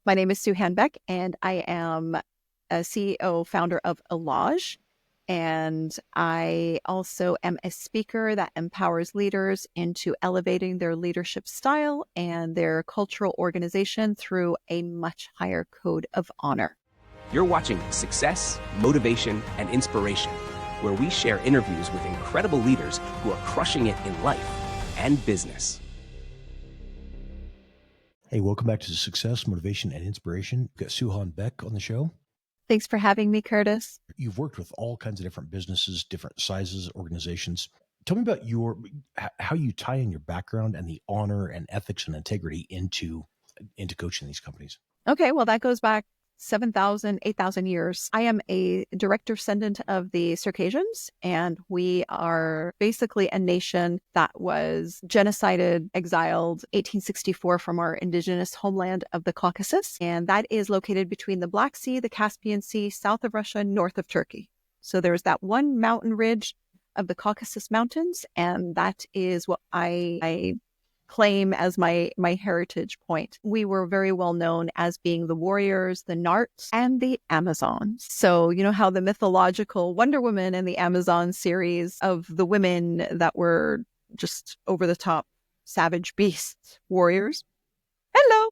My name is Suhein Beck, and I am a CEO founder of Elaj. And I also am a speaker that empowers leaders into elevating their leadership style and their cultural organization through a much higher code of honor. You're watching Success, Motivation, and Inspiration, where we share interviews with incredible leaders who are crushing it in life and business. Hey, welcome back to Success, Motivation, and Inspiration. We've got Suhein Beck on the show. Thanks for having me, Curtis. You've worked with all kinds of different businesses, different sizes, organizations. Tell me about how you tie in your background and the honor and ethics and integrity into coaching these companies. Okay, well, that goes back 7,000, 8,000 years. I am a direct descendant of the Circassians, and we are basically a nation that was genocided, exiled 1864 from our indigenous homeland of the Caucasus. And that is located between the Black Sea, the Caspian Sea, south of Russia, north of Turkey. So there's that one mountain ridge of the Caucasus Mountains, and that is what I claim as my heritage point. We were very well known as being the warriors, the Narts, and the Amazons. So you know how the mythological Wonder Woman and the Amazon series of the women that were just over the top savage beasts, warriors. Hello.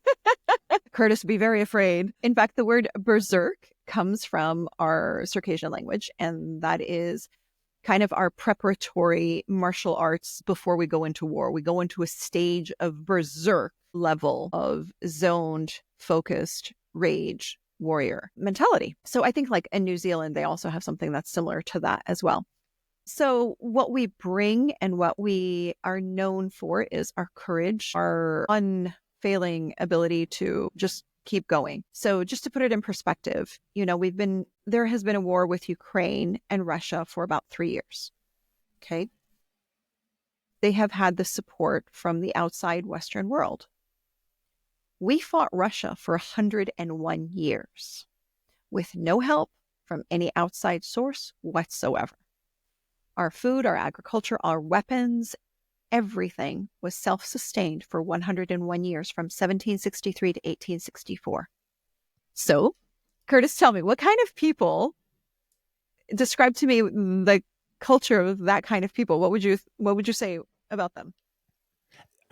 Curtis, be very afraid. In fact, the word berserk comes from our Circassian language, and that is kind of our preparatory martial arts before we go into war. We go into a stage of berserk level of zoned, focused, rage, warrior mentality. So I think like in New Zealand, they also have something that's similar to that as well. So what we bring and what we are known for is our courage, our unfailing ability to just keep going. So just to put it in perspective, there has been a war with Ukraine and Russia for about 3 years. Okay. They have had the support from the outside Western world. We fought Russia for 101 years with no help from any outside source whatsoever. Our food, our agriculture, our weapons, everything was self-sustained for 101 years from 1763 to 1864. So, Curtis, tell me, what kind of people, describe to me the culture of that kind of people. What would you say about them?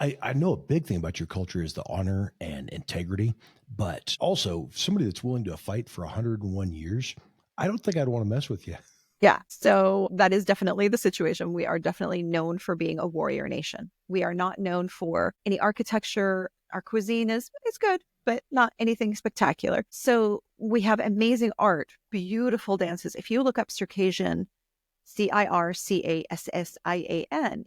I know a big thing about your culture is the honor and integrity, but also somebody that's willing to fight for 101 years, I don't think I'd want to mess with you. Yeah, so that is definitely the situation. We are definitely known for being a warrior nation. We are not known for any architecture. Our cuisine is good, but not anything spectacular. So we have amazing art, beautiful dances. If you look up Circassian, Circassian,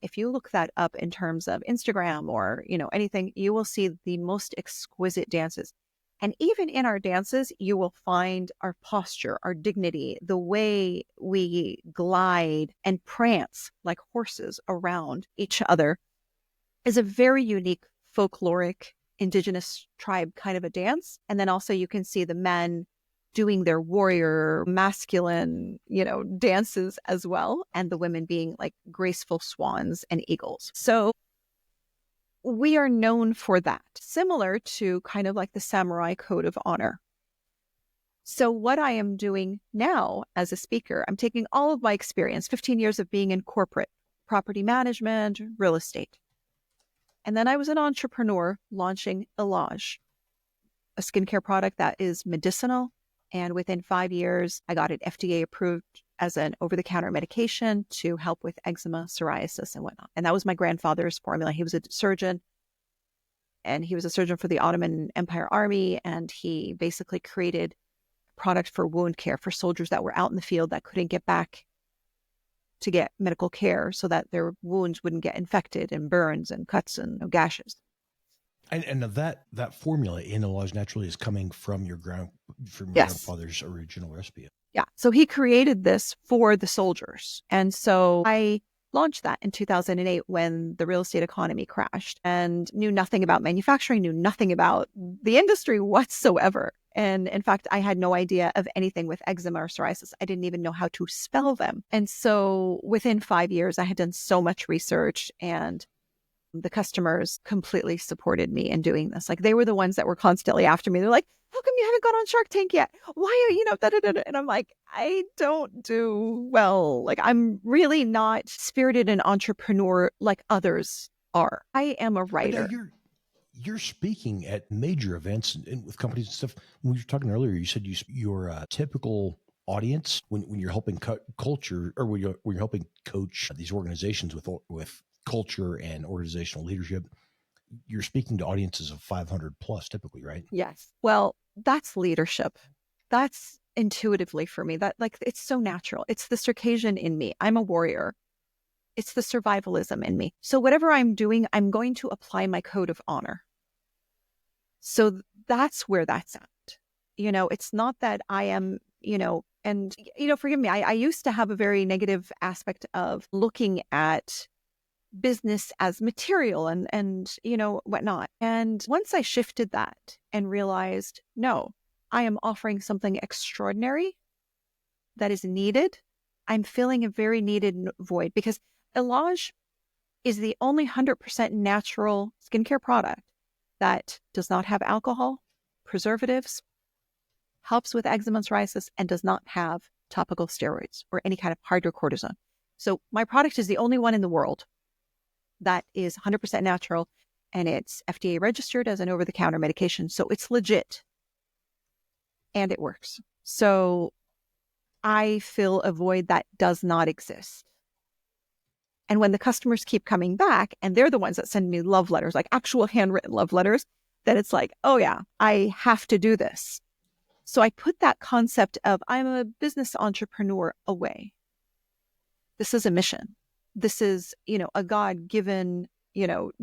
if you look that up in terms of Instagram or, anything, you will see the most exquisite dances. And even in our dances, you will find our posture, our dignity, the way we glide and prance like horses around each other is a very unique folkloric indigenous tribe kind of a dance. And then also you can see the men doing their warrior masculine, dances as well. And the women being like graceful swans and eagles. So we are known for that, similar to kind of like the samurai code of honor. So what I am doing now as a speaker, I'm taking all of my experience, 15 years of being in corporate, property management, real estate. And then I was an entrepreneur launching Elaj, a skincare product that is medicinal. And within 5 years, I got it FDA-approved as an over-the-counter medication to help with eczema, psoriasis, and whatnot. And that was my grandfather's formula. He was a surgeon, and he was a surgeon for the Ottoman Empire Army, and he basically created a product for wound care for soldiers that were out in the field that couldn't get back to get medical care so that their wounds wouldn't get infected and burns and cuts and gashes. And that formula in Elaj naturally is coming from your Yes. grandfather's original recipe. Yeah. So he created this for the soldiers. And so I launched that in 2008 when the real estate economy crashed and knew nothing about manufacturing, knew nothing about the industry whatsoever. And in fact, I had no idea of anything with eczema or psoriasis. I didn't even know how to spell them. And so within 5 years, I had done so much research and the customers completely supported me in doing this. Like they were the ones that were constantly after me. They're like, how come you haven't gone on Shark Tank yet? Why are you, da, da, da, da. And I'm like, I don't do well. Like I'm really not spirited and entrepreneur like others are. I am a But now writer. you're speaking at major events and with companies and stuff. When we were talking earlier, you said your typical audience when you're helping culture, or when you're helping coach these organizations with culture and organizational leadership, you're speaking to audiences of 500 plus typically, right? Yes. Well, that's leadership. That's intuitively for me. That like it's so natural. It's the Circassian in me. I'm a warrior. It's the survivalism in me. So whatever I'm doing, I'm going to apply my code of honor. So that's where that's at. It's not that I am, and, forgive me, I used to have a very negative aspect of looking at business as material and whatnot. And once I shifted that and realized, no, I am offering something extraordinary that is needed. I'm filling a very needed void because Elaj is the only 100% natural skincare product that does not have alcohol, preservatives, helps with eczema and psoriasis, and does not have topical steroids or any kind of hydrocortisone. So my product is the only one in the world that is 100% natural, and it's FDA registered as an over-the-counter medication. So it's legit and it works. So I fill a void that does not exist. And when the customers keep coming back, and they're the ones that send me love letters, like actual handwritten love letters, then it's like, oh yeah, I have to do this. So I put that concept of I'm a business entrepreneur away. This is a mission. This is, a God-given,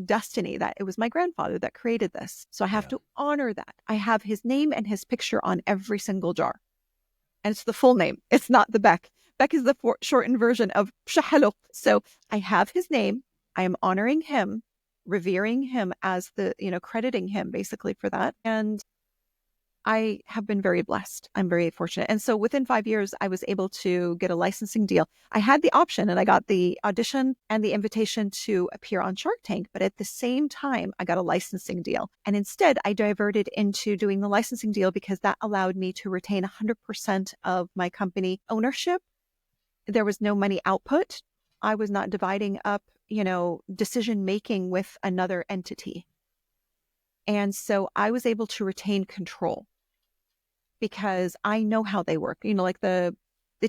destiny that it was my grandfather that created this. So I have to honor that. I have his name and his picture on every single jar. And it's the full name. It's not the Beck. Beck is the shortened version of Shahaluk. So I have his name. I am honoring him, revering him as crediting him basically for that. And I have been very blessed. I'm very fortunate. And so within 5 years, I was able to get a licensing deal. I had the option and I got the audition and the invitation to appear on Shark Tank. But at the same time, I got a licensing deal. And instead, I diverted into doing the licensing deal because that allowed me to retain 100% of my company ownership. There was no money output. I was not dividing up, decision making with another entity. And so I was able to retain control because I know how they work. Like the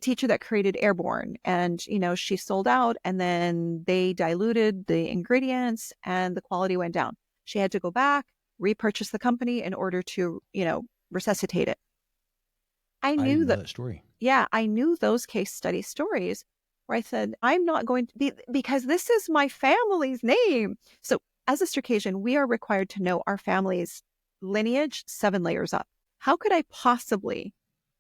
teacher that created Airborne, and, she sold out and then they diluted the ingredients and the quality went down. She had to go back, repurchase the company in order to, resuscitate it. I knew that story. Yeah, I knew those case study stories where I said, I'm not going to be, because this is my family's name. So as a Circassian, we are required to know our family's lineage 7 layers up. How could I possibly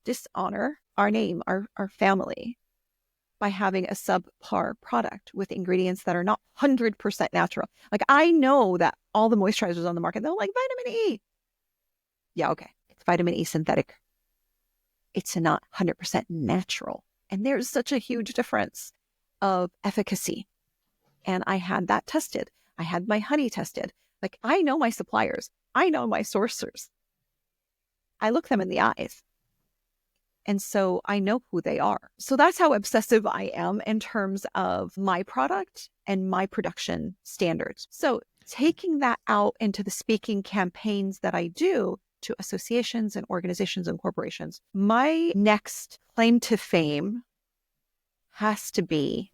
dishonor our name, our family, by having a subpar product with ingredients that are not 100% natural? Like I know that all the moisturizers on the market, they're like vitamin E. Yeah, okay. It's vitamin E synthetic. It's not 100% natural. And there's such a huge difference of efficacy. And I had that tested. I had my honey tested. Like I know my suppliers. I know my sourcers. I look them in the eyes. And so I know who they are. So that's how obsessive I am in terms of my product and my production standards. So taking that out into the speaking campaigns that I do to associations and organizations and corporations, my next claim to fame has to be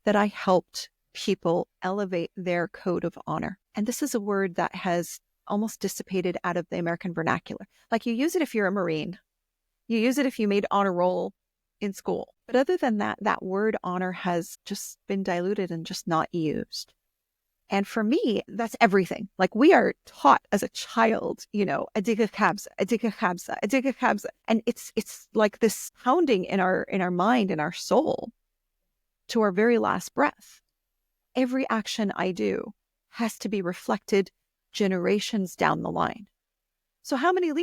that I helped people elevate their code of honor. And this is a word that has almost dissipated out of the American vernacular. Like you use it if you're a Marine. You use it if you made honor roll in school. But other than that, that word honor has just been diluted and just not used. And for me, that's everything. Like we are taught as a child, adiga kabza, adiga kabza, adiga kabza. And it's like this pounding in our mind, in our soul to our very last breath. Every action I do has to be reflected generations down the line. So how many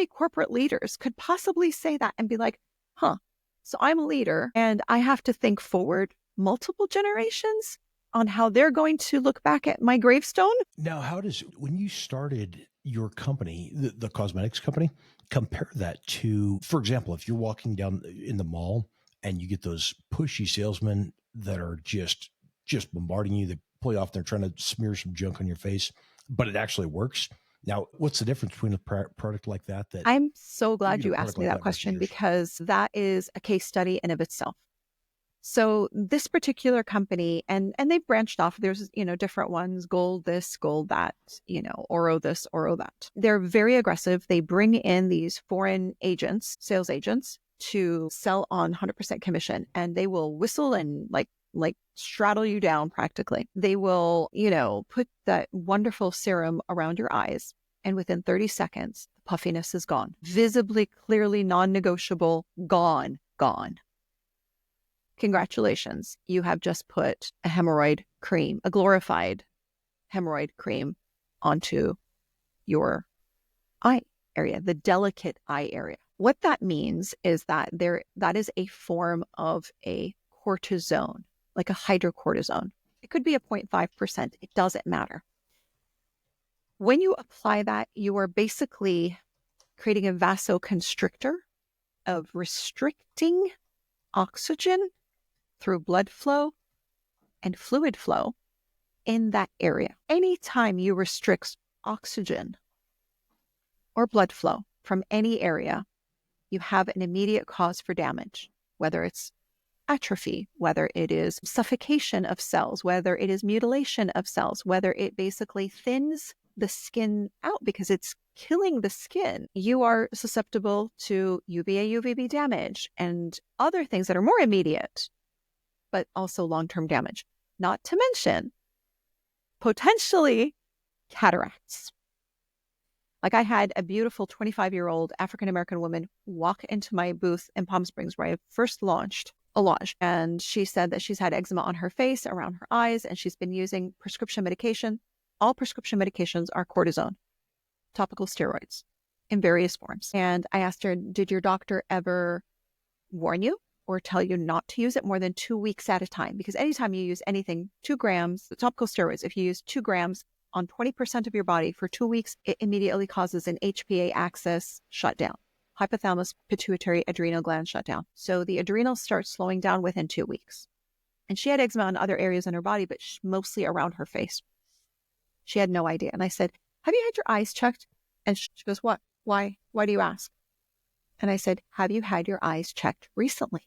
corporate leaders could possibly say that and be like, so I'm a leader and I have to think forward multiple generations on how they're going to look back at my gravestone. Now, when you started your company, the cosmetics company, compare that to, for example, if you're walking down in the mall and you get those pushy salesmen that are just bombarding you, they pull you off, they're trying to smear some junk on your face, but it actually works. Now, what's the difference between a product like that? I'm so glad you asked me that question, because that is a case study in of itself. So this particular company, and they've branched off. There's, different ones, gold this, gold that, oro this, oro that. They're very aggressive. They bring in these foreign agents, sales agents, to sell on 100% commission, and they will whistle and like straddle you down practically. They will, put that wonderful serum around your eyes, and within 30 seconds, the puffiness is gone. Visibly, clearly, non-negotiable, gone. Congratulations, you have just put a hemorrhoid cream, a glorified hemorrhoid cream, onto your eye area, the delicate eye area. What that means is that that is a form of a cortisone, like a hydrocortisone. It could be a 0.5%. It doesn't matter. When you apply that, you are basically creating a vasoconstrictor of restricting oxygen through blood flow and fluid flow in that area. Anytime you restrict oxygen or blood flow from any area, you have an immediate cause for damage, whether it's atrophy, whether it is suffocation of cells, whether it is mutilation of cells, whether it basically thins the skin out because it's killing the skin. You are susceptible to UVA, UVB damage and other things that are more immediate, but also long-term damage. Not to mention, potentially, cataracts. Like, I had a beautiful 25-year-old African-American woman walk into my booth in Palm Springs where I first launched Elaj. And she said that she's had eczema on her face, around her eyes, and she's been using prescription medication. All prescription medications are cortisone, topical steroids in various forms. And I asked her, did your doctor ever warn you or tell you not to use it more than 2 weeks at a time? Because anytime you use anything, 2 grams, topical steroids, if you use 2 grams on 20% of your body for 2 weeks, it immediately causes an HPA axis shutdown, hypothalamus pituitary adrenal gland shutdown. So the adrenals start slowing down within 2 weeks. And she had eczema in other areas in her body, but mostly around her face. She had no idea. And I said, have you had your eyes checked? And she goes, what? Why? Why do you ask? And I said, have you had your eyes checked recently?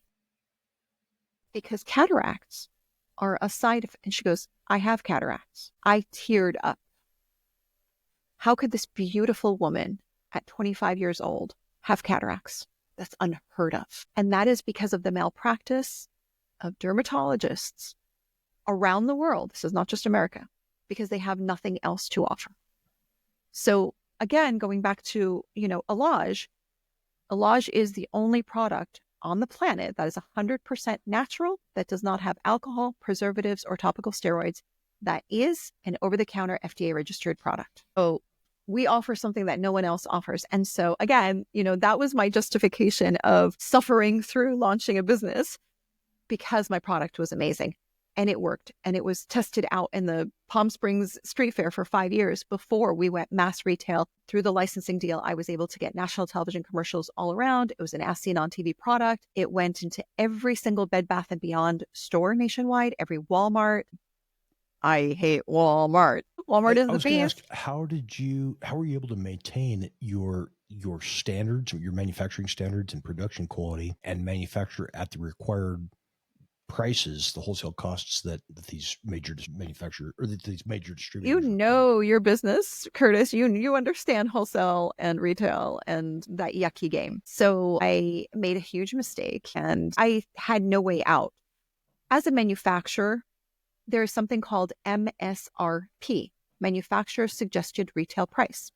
Because cataracts are a side effect. And she goes, I have cataracts. I teared up. How could this beautiful woman at 25 years old have cataracts? That's unheard of. And that is because of the malpractice of dermatologists around the world. This is not just America, because they have nothing else to offer. So again, going back to, Elaj is the only product on the planet that is 100% natural, that does not have alcohol, preservatives, or topical steroids, that is an over-the-counter FDA-registered product. So we offer something that no one else offers. And so again, that was my justification of suffering through launching a business, because my product was amazing. And it worked. And it was tested out in the Palm Springs Street Fair for 5 years before we went mass retail. Through the licensing deal, I was able to get national television commercials all around. It was an as seen on TV product. It went into every single Bed Bath & Beyond store nationwide, every Walmart. I hate Walmart. Walmart is the best. How were you able to maintain your standards, your manufacturing standards and production quality, and manufacture at the required prices, the wholesale costs that these major manufacturers or these major distributors? Your business, Curtis. You understand wholesale and retail and that yucky game. So I made a huge mistake and I had no way out. As a manufacturer, there is something called MSRP, Manufacturer Suggested Retail Price.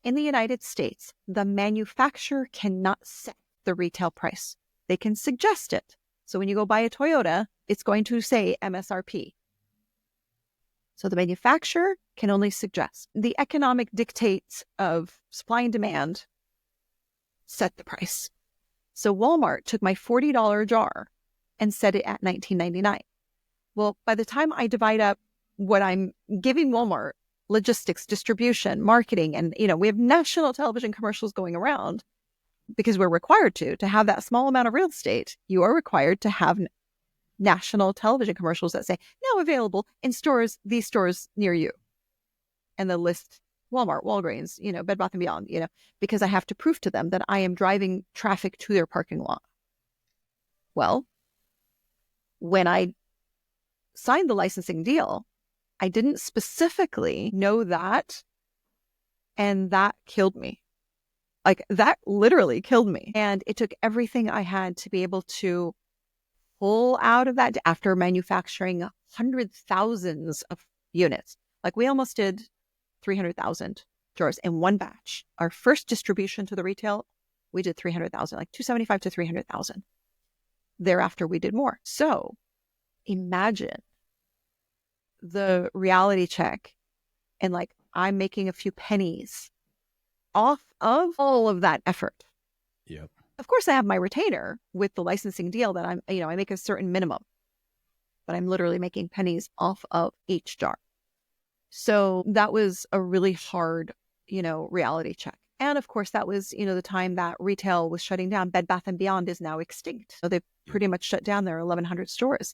In the United States, the manufacturer cannot set the retail price. They can suggest it. So when you go buy a Toyota, it's going to say MSRP. So the manufacturer can only suggest. The economic dictates of supply and demand set the price. So Walmart took my $40 jar and set it at $19.99. Well, by the time I divide up what I'm giving Walmart, logistics, distribution, marketing, and, we have national television commercials going around because we're required to have that small amount of real estate. You are required to have national television commercials that say now available in stores, these stores near you. And the list Walmart, Walgreens, Bed Bath & Beyond, because I have to prove to them that I am driving traffic to their parking lot. Well, when I signed the licensing deal, I didn't specifically know that. And that killed me. Like, that literally killed me. And it took everything I had to be able to pull out of that after manufacturing hundreds, thousands of units. Like, we almost did 300,000 jars in one batch. Our first distribution to the retail, we did 300,000, like 275 to 300,000. Thereafter, we did more. So imagine the reality check, and like, I'm making a few pennies off of all of that effort. Yep. Of course, I have my retainer with the licensing deal that I make a certain minimum, but I'm literally making pennies off of each jar. So that was a really hard, reality check. And of course, that was, the time that retail was shutting down. Bed Bath & Beyond is now extinct. So they've pretty much shut down their 1,100 stores,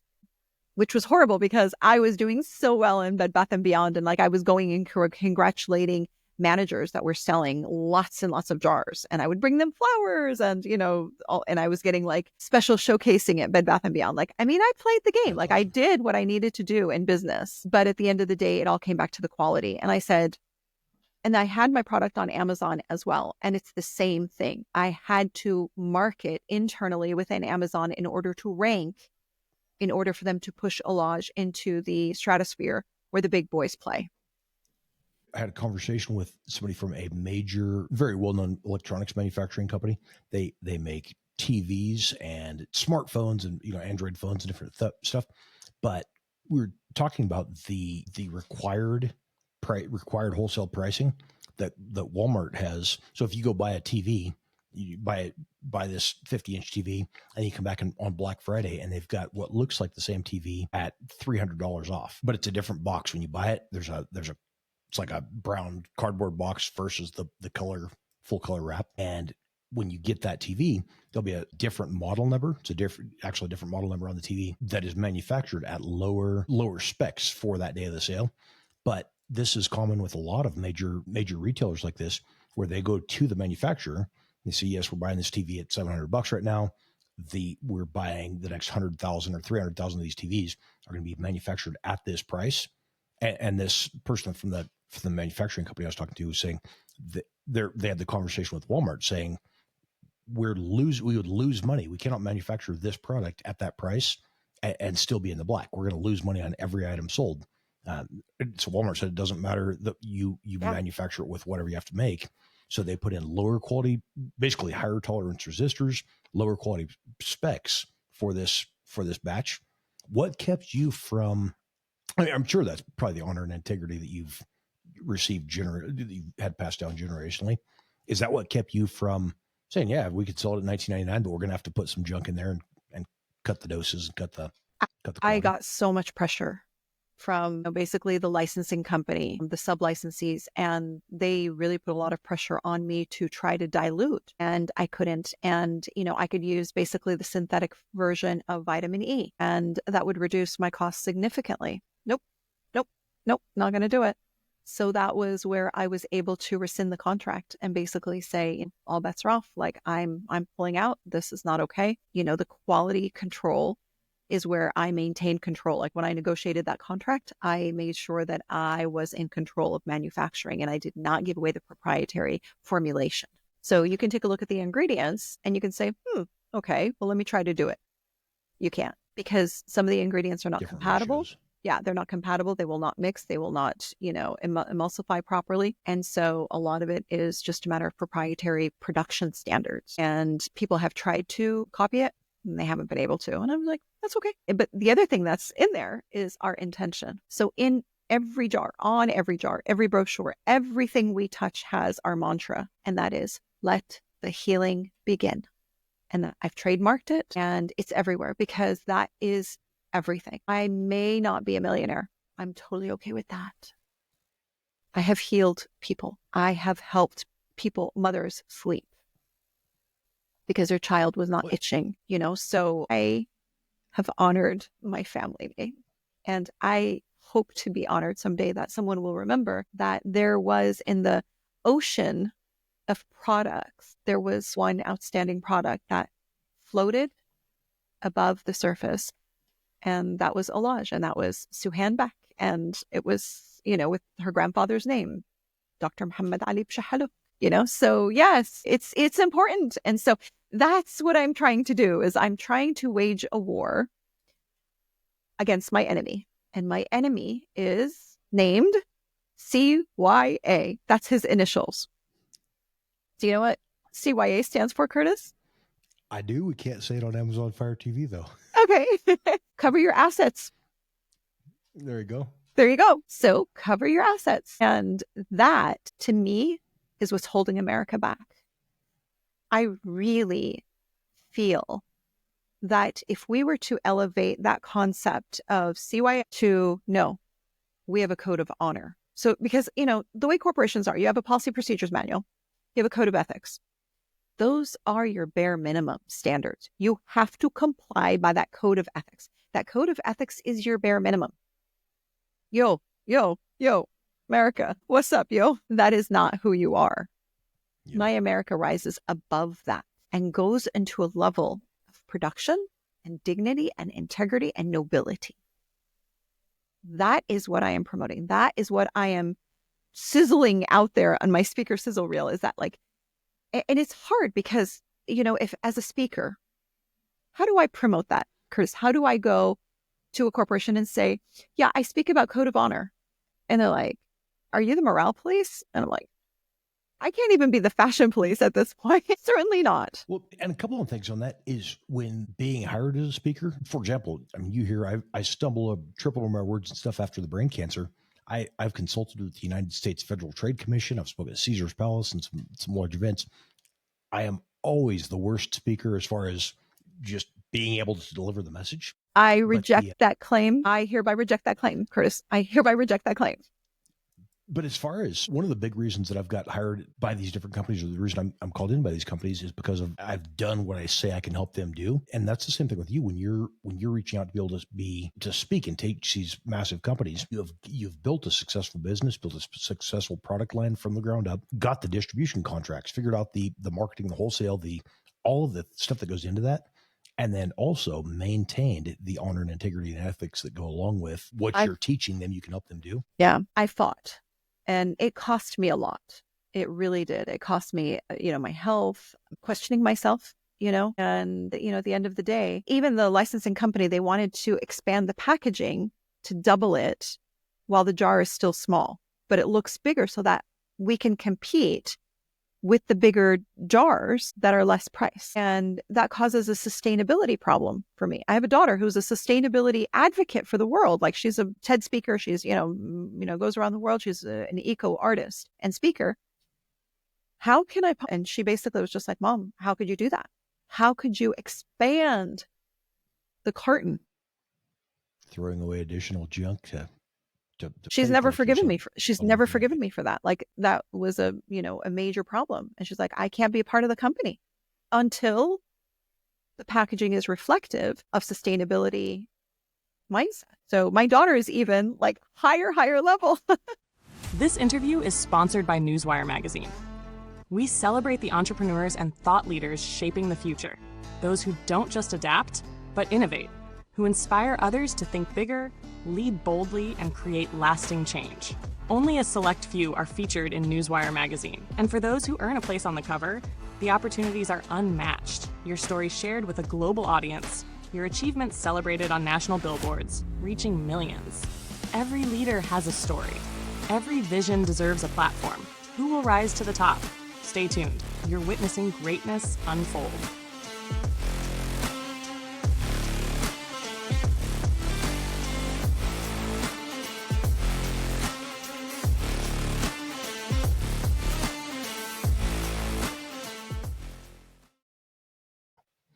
which was horrible because I was doing so well in Bed Bath & Beyond. And like, I was going and congratulating managers that were selling lots and lots of jars, and I would bring them flowers and, and I was getting like special showcasing at Bed Bath & Beyond. Like, I mean, I played the game. Like, I did what I needed to do in business, but at the end of the day, it all came back to the quality. And I said, and I had my product on Amazon as well. And it's the same thing. I had to market internally within Amazon in order to rank, in order for them to push Elaj into the stratosphere where the big boys play. I had a conversation with somebody from a major, very well-known electronics manufacturing company. They make TVs and smartphones and Android phones and different stuff. But we were talking about the required wholesale pricing that Walmart has. So if you go buy a TV, you buy this 50-inch TV, and you come back on Black Friday, and they've got what looks like the same TV at $300 off, but it's a different box when you buy it. It's like a brown cardboard box versus the color, full color wrap. And when you get that TV, there'll be a different model number. It's a different model number on the TV that is manufactured at lower specs for that day of the sale. But this is common with a lot of major retailers like this, where they go to the manufacturer. They say, yes, we're buying this TV at $700 right now. We're buying the next 100,000 or 300,000 of these TVs are going to be manufactured at this price. And this person from the manufacturing company I was talking to was saying that they had the conversation with Walmart saying, we would lose money. We cannot manufacture this product at that price and still be in the black. We're going to lose money on every item sold. So Walmart said it doesn't matter that you manufacture it with whatever you have to make. So they put in lower quality, basically higher tolerance resistors, lower quality specs for this batch. What kept you from? I mean, I'm sure that's probably the honor and integrity that you've received, that you've had passed down generationally. Is that what kept you from saying, yeah, we could sell it at $19.99, but we're going to have to put some junk in there and cut the doses and cut the quality? I got so much pressure from basically the licensing company, the sub-licensees, and they really put a lot of pressure on me to try to dilute, and I couldn't. And, I could use basically the synthetic version of vitamin E, and that would reduce my costs significantly. Nope, not going to do it. So that was where I was able to rescind the contract and basically say, all bets are off. Like, I'm pulling out. This is not okay. The quality control is where I maintained control. Like, when I negotiated that contract, I made sure that I was in control of manufacturing and I did not give away the proprietary formulation. So you can take a look at the ingredients and you can say, okay, well, let me try to do it. You can't, because some of the ingredients are not compatible. Ratios. Yeah, they're not compatible. They will not mix. They will not, emulsify properly. And so a lot of it is just a matter of proprietary production standards. And people have tried to copy it and they haven't been able to. And I'm like, that's okay. But the other thing that's in there is our intention. So in every jar, on every jar, every brochure, everything we touch has our mantra. And that is, let the healing begin. And I've trademarked it and it's everywhere because that is everything. I may not be a millionaire. I'm totally okay with that. I have healed people. I have helped mothers sleep because their child was not itching, So I have honored my family. And I hope to be honored someday that someone will remember that there was in the ocean of products, there was one outstanding product that floated above the surface. And that was Elaj, and that was Suhein Beck. And it was, with her grandfather's name, Dr. Muhammad Ali Bshahaluk, So yes, it's important. And so that's what I'm trying to do is I'm trying to wage a war against my enemy. And my enemy is named CYA. That's his initials. Do you know what CYA stands for, Curtis? I do. We can't say it on Amazon Fire TV, though. Okay. Cover your assets. There you go. There you go. So cover your assets. And that, to me, is what's holding America back. I really feel that if we were to elevate that concept of CYA to, no, we have a code of honor. So because, the way corporations are, you have a policy procedures manual, you have a code of ethics. Those are your bare minimum standards. You have to comply by that code of ethics. That code of ethics is your bare minimum. Yo, America, what's up, yo? That is not who you are. Yeah. My America rises above that and goes into a level of production and dignity and integrity and nobility. That is what I am promoting. That is what I am sizzling out there on my speaker sizzle reel, is that and it's hard because, if as a speaker, how do I promote that, Curtis? How do I go to a corporation and say, yeah, I speak about code of honor? And they're like, are you the morale police? And I'm like, I can't even be the fashion police at this point. Certainly not. Well, and a couple of things on that is when being hired as a speaker, for example, you hear I stumble, triple over my words and stuff after the brain cancer. I've consulted with the United States Federal Trade Commission. I've spoken at Caesar's Palace and some large events. I am always the worst speaker as far as just being able to deliver the message. I reject that claim. I hereby reject that claim, Curtis. I hereby reject that claim. But as far as one of the big reasons that I've got hired by these different companies, or the reason I'm called in by these companies, is because I've done what I say I can help them do. And that's the same thing with you. When you're reaching out to be able to speak and teach these massive companies, you've built a successful business, built a successful product line from the ground up, got the distribution contracts, figured out the marketing, the wholesale, all of the stuff that goes into that. And then also maintained the honor and integrity and ethics that go along with what you're teaching them, you can help them do. Yeah, I fought. And it cost me a lot. It really did. It cost me, my health, questioning myself, and, at the end of the day, even the licensing company, they wanted to expand the packaging to double it while the jar is still small, but it looks bigger so that we can compete with the bigger jars that are less priced. And that causes a sustainability problem for me. I have a daughter who's a sustainability advocate for the world. Like, she's a TED speaker. She's, goes around the world. She's an eco artist and speaker. How can I? And she basically was just like, Mom, how could you do that? How could you expand the carton? Throwing away additional junk to she's never forgiven me. She's never forgiven me for that. Like, that was a major problem. And she's like, I can't be a part of the company until the packaging is reflective of sustainability mindset. So my daughter is even like higher level. This interview is sponsored by Newswire magazine. We celebrate the entrepreneurs and thought leaders shaping the future. Those who don't just adapt, but innovate, who inspire others to think bigger, lead boldly, and create lasting change. Only a select few are featured in Newswire magazine. And for those who earn a place on the cover, the opportunities are unmatched. Your story shared with a global audience, your achievements celebrated on national billboards, reaching millions. Every leader has a story. Every vision deserves a platform. Who will rise to the top? Stay tuned. You're witnessing greatness unfold.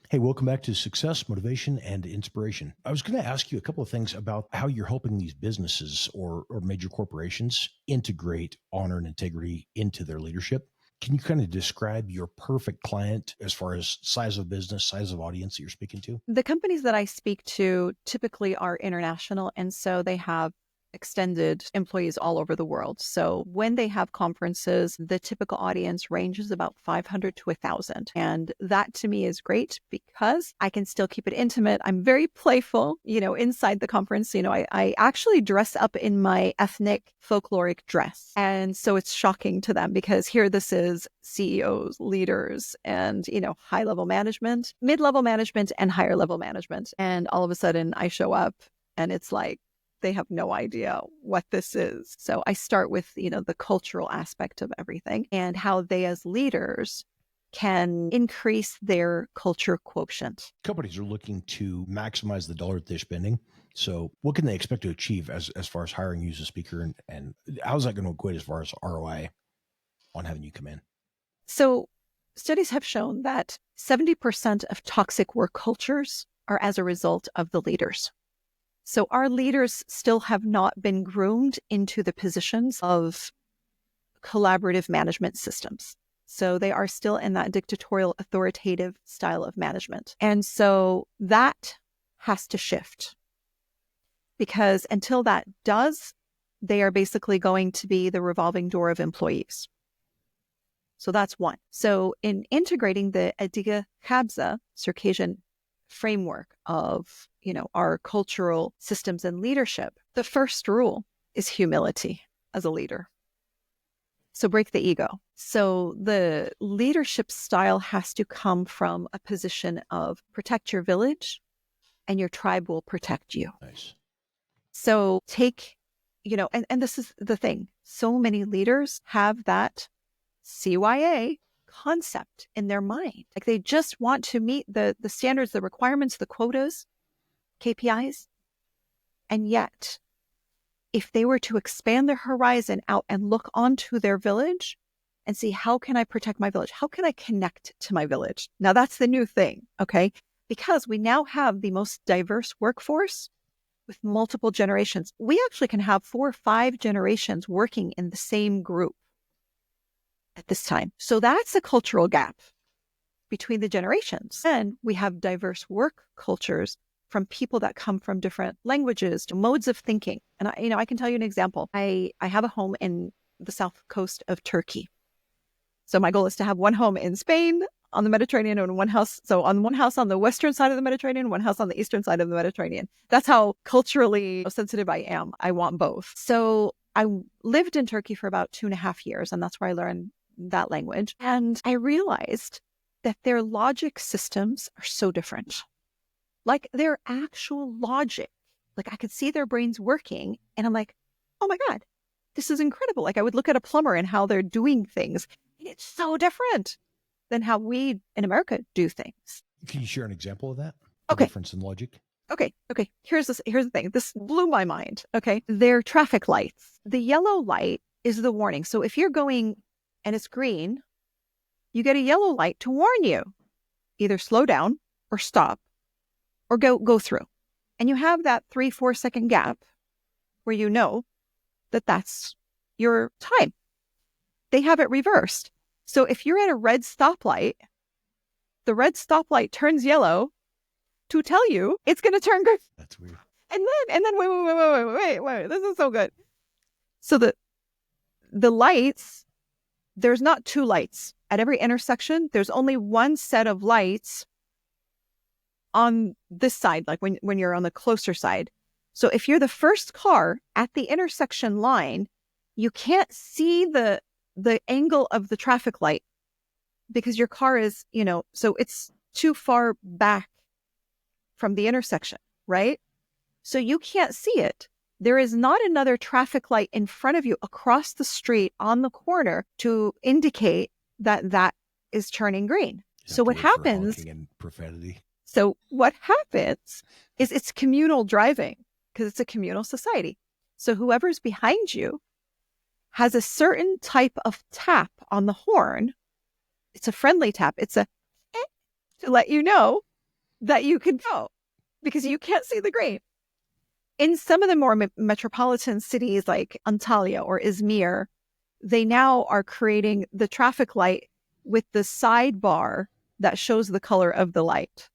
Hey, welcome back to Success, Motivation, and Inspiration. I was going to ask you a couple of things about how you're helping these businesses or major corporations integrate honor and integrity into their leadership. Can you kind of describe your perfect client as far as size of business, size of audience that you're speaking to? The companies that I speak to typically are international, and so they have extended employees all over the world. So when they have conferences, the typical audience ranges about 500 to 1,000. And that to me is great because I can still keep it intimate. I'm very playful, inside the conference. I actually dress up in my ethnic folkloric dress. And so it's shocking to them because here this is CEOs, leaders, and, high-level management, mid-level management, and higher-level management. And all of a sudden I show up and it's like, they have no idea what this is. So I start with, the cultural aspect of everything and how they as leaders can increase their culture quotient. Companies are looking to maximize the dollar that they're spending. So what can they expect to achieve as far as hiring you as a speaker, and how's that going to equate as far as ROI on having you come in? So studies have shown that 70% of toxic work cultures are as a result of the leaders. So our leaders still have not been groomed into the positions of collaborative management systems. So they are still in that dictatorial, authoritative style of management. And so that has to shift because until that does, they are basically going to be the revolving door of employees. So that's one. So in integrating the Adiga-Habza Circassian framework of, our cultural systems and leadership, the first rule is humility as a leader. So break the ego. So the leadership style has to come from a position of protect your village and your tribe will protect you. Nice. So take, and this is the thing. So many leaders have that CYA concept in their mind. Like they just want to meet the standards, the requirements, the quotas, KPIs. And yet, if they were to expand their horizon out and look onto their village and see, how can I protect my village? How can I connect to my village? Now that's the new thing, okay? Because we now have the most diverse workforce with multiple generations. We actually can have 4 or 5 generations working in the same group at this time. So that's a cultural gap between the generations. And we have diverse work cultures from people that come from different languages, modes of thinking. And I can tell you an example. I have a home in the south coast of Turkey. So my goal is to have one home in Spain on the Mediterranean and one house. So on one house on the western side of the Mediterranean, one house on the eastern side of the Mediterranean. That's how culturally sensitive I am. I want both. So I lived in Turkey for about 2.5 years, and that's where I learned that language. And I realized that their logic systems are so different. Like their actual logic, like I could see their brains working and I'm like, oh my God, this is incredible. Like I would look at a plumber and how they're doing things. And it's so different than how we in America do things. Can you share an example of that? Okay. Difference in logic? Okay. Here's the thing. This blew my mind. Okay. They're traffic lights. The yellow light is the warning. So if you're going and it's green, you get a yellow light to warn you. Either slow down or stop or go through. And you have that 3-4 second gap where you know that that's your time. They have it reversed. So if you're at a red stoplight, the red stoplight turns yellow to tell you it's going to turn green. That's weird. And then wait, this is so good. So the lights, there's not 2 lights. At every intersection, there's only one set of lights on this side, like when you're on the closer side. So if you're the first car at the intersection line, you can't see the angle of the traffic light because your car is, so it's too far back from the intersection, right? So you can't see it. There is not another traffic light in front of you across the street on the corner to indicate that is turning green. So what happens? And profanity. So what happens is it's communal driving because it's a communal society. So whoever's behind you has a certain type of tap on the horn. It's a friendly tap. It's a to let you know that you can go because you can't see the green. In some of the more metropolitan cities like Antalya or Izmir, they now are creating the traffic light with the sidebar that shows the color of the light.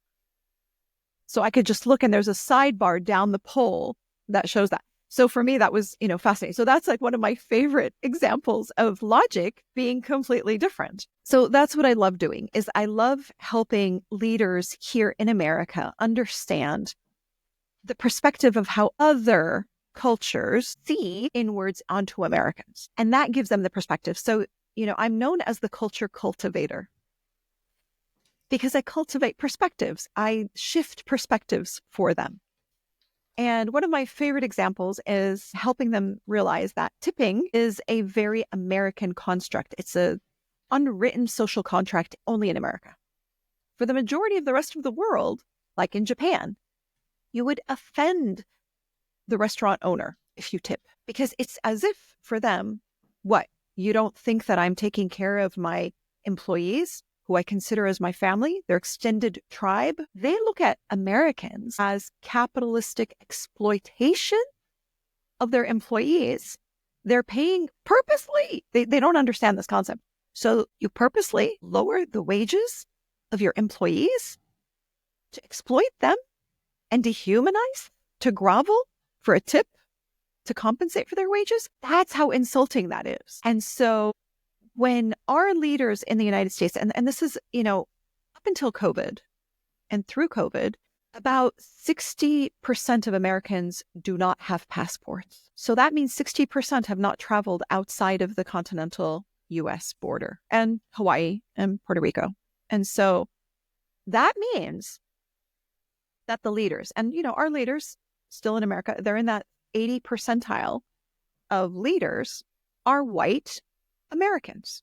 So I could just look and there's a sidebar down the pole that shows that. So for me, that was, fascinating. So that's like one of my favorite examples of logic being completely different. So that's what I love doing, is I love helping leaders here in America understand the perspective of how other cultures see inwards onto Americans. And that gives them the perspective. So, I'm known as the culture cultivator because I cultivate perspectives. I shift perspectives for them. And one of my favorite examples is helping them realize that tipping is a very American construct. It's an unwritten social contract only in America. For the majority of the rest of the world, like in Japan, you would offend the restaurant owner if you tip, because it's as if for them, what? You don't think that I'm taking care of my employees, who I consider as my family, their extended tribe? They look at Americans as capitalistic exploitation of their employees. They're paying purposely. They don't understand this concept. So you purposely lower the wages of your employees to exploit them and dehumanize, to grovel for a tip, to compensate for their wages. That's how insulting that is. And so when our leaders in the United States, and this is, up until COVID and through COVID, about 60% of Americans do not have passports. So that means 60% have not traveled outside of the continental US border, and Hawaii and Puerto Rico. And so that means that the leaders, and our leaders still in America, they're in that 80 percentile of leaders are white Americans.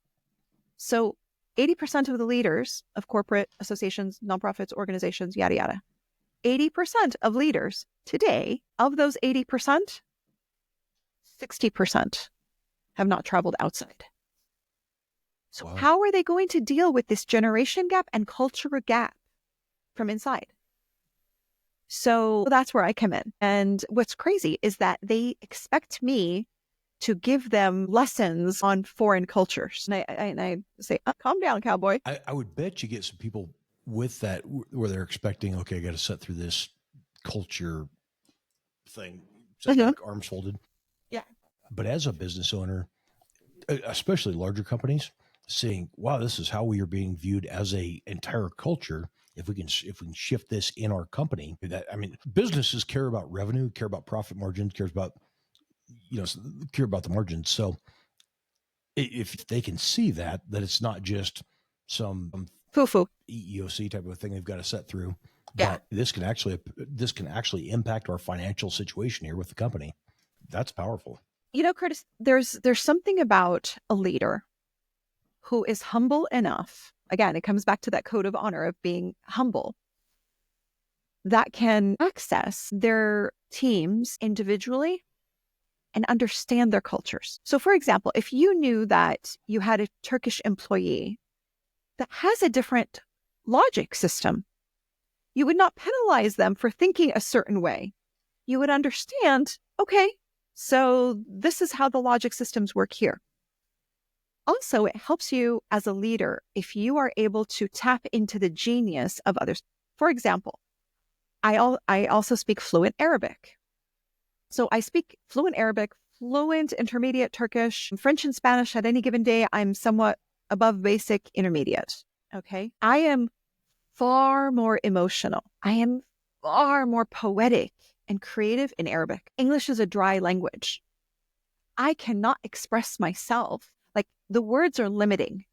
So 80% of the leaders of corporate associations, nonprofits, organizations, yada, yada, 80% of leaders today, of those 80%, 60% have not traveled outside. So wow. How are they going to deal with this generation gap and cultural gap from inside? So that's where I come in. And what's crazy is that they expect me to give them lessons on foreign cultures. And I say, calm down, cowboy. I would bet you get some people with that where they're expecting, okay, I got to sit through this culture thing, like arms folded. Yeah. But as a business owner, especially larger companies, saying, wow, this is how we are being viewed as a entire culture. If we can shift this in our company, businesses care about revenue, care about profit margin, care about the margins. So if they can see that it's not just some foo-foo EEOC type of thing they've got to set through, yeah. But this can actually impact our financial situation here with the company. That's powerful. Curtis, there's something about a leader who is humble enough. Again, it comes back to that code of honor of being humble, that can access their teams individually and understand their cultures. So for example, if you knew that you had a Turkish employee that has a different logic system, you would not penalize them for thinking a certain way. You would understand, okay, so this is how the logic systems work here. Also, it helps you as a leader if you are able to tap into the genius of others. For example, I also speak fluent Arabic. So I speak fluent Arabic, fluent intermediate Turkish, French and Spanish. At any given day, I'm somewhat above basic intermediate. Okay. I am far more emotional. I am far more poetic and creative in Arabic. English is a dry language. I cannot express myself. Like, the words are limiting.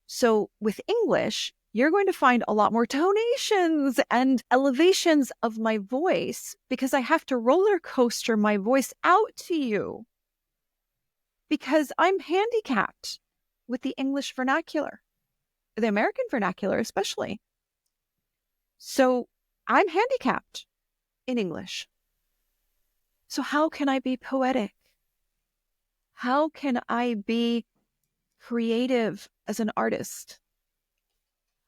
So with English, you're going to find a lot more tonations and elevations of my voice because I have to roller coaster my voice out to you because I'm handicapped with the English vernacular, the American vernacular especially. So I'm handicapped in English. So how can I be poetic? How can I be creative as an artist?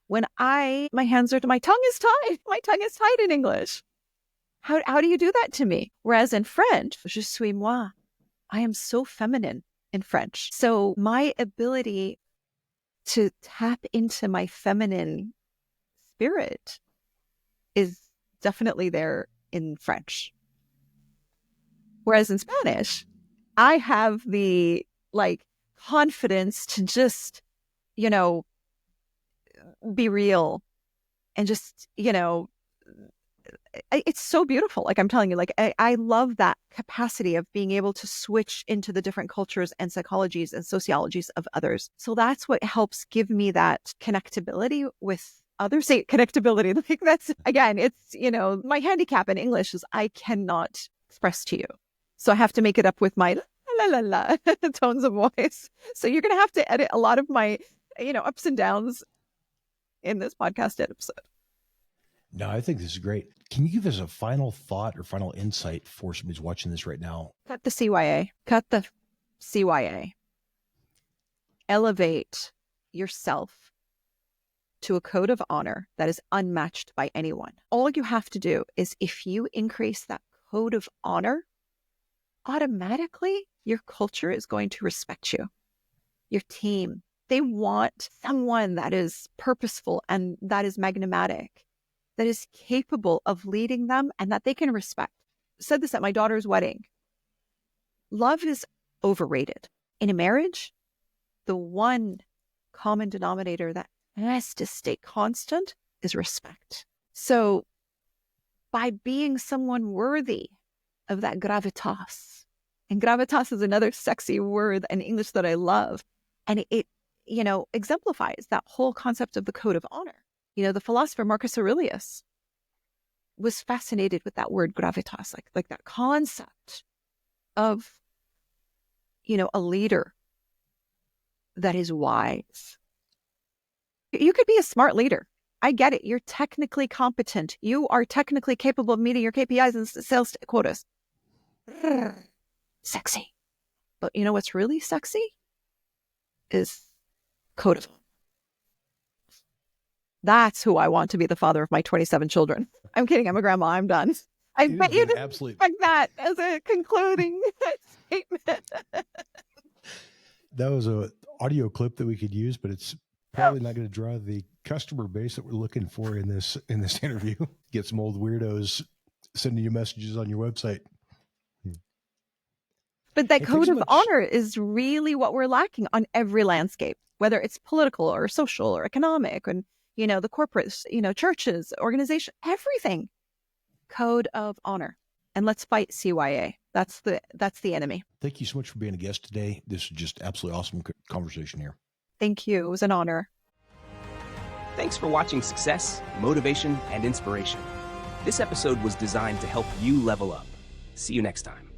When my hands are, my tongue is tied. My tongue is tied in English. How do you do that to me? Whereas in French, je suis moi. I am so feminine in French. So my ability to tap into my feminine spirit is definitely there in French. Whereas in Spanish, I have the confidence to just, be real and just, it's so beautiful. Like I'm telling you, I love that capacity of being able to switch into the different cultures and psychologies and sociologies of others. So that's what helps give me that connectability with others. Say connectability. Like that's, again, it's, my handicap in English is I cannot express to you. So I have to make it up with my la la la tones of voice. So you're going to have to edit a lot of my, ups and downs in this podcast episode. No, I think this is great. Can you give us a final thought or final insight for somebody who's watching this right now? Cut the CYA. Cut the CYA. Elevate yourself to a code of honor that is unmatched by anyone. All you have to do is if you increase that code of honor, automatically your culture is going to respect you. Your team. They want someone that is purposeful and that is magnanimous, that is capable of leading them and that they can respect. I said this at my daughter's wedding. Love is overrated. In a marriage, the one common denominator that has to stay constant is respect. So by being someone worthy of that gravitas, and gravitas is another sexy word in English that I love, and it exemplifies that whole concept of the code of honor. The philosopher Marcus Aurelius was fascinated with that word gravitas, like that concept of, a leader that is wise. You could be a smart leader. I get it. You're technically competent. You are technically capable of meeting your KPIs and sales quotas. Sexy. But you know what's really sexy? Is code of honor. That's who I want to be the father of my 27 children. I'm kidding. I'm a grandma. I'm done. I bet you didn't expect that as a concluding statement. That was an audio clip that we could use, but it's probably not going to draw the customer base that we're looking for in this interview. Get some old weirdos sending you messages on your website. But that code of honor is really what we're lacking on every landscape, whether it's political or social or economic, and the corporates, churches, organization, everything. Code of honor. And let's fight CYA. That's the enemy. Thank you so much for being a guest today. This is just absolutely awesome conversation here. Thank you. It was an honor. Thanks for watching Success, Motivation, and Inspiration. This episode was designed to help you level up. See you next time.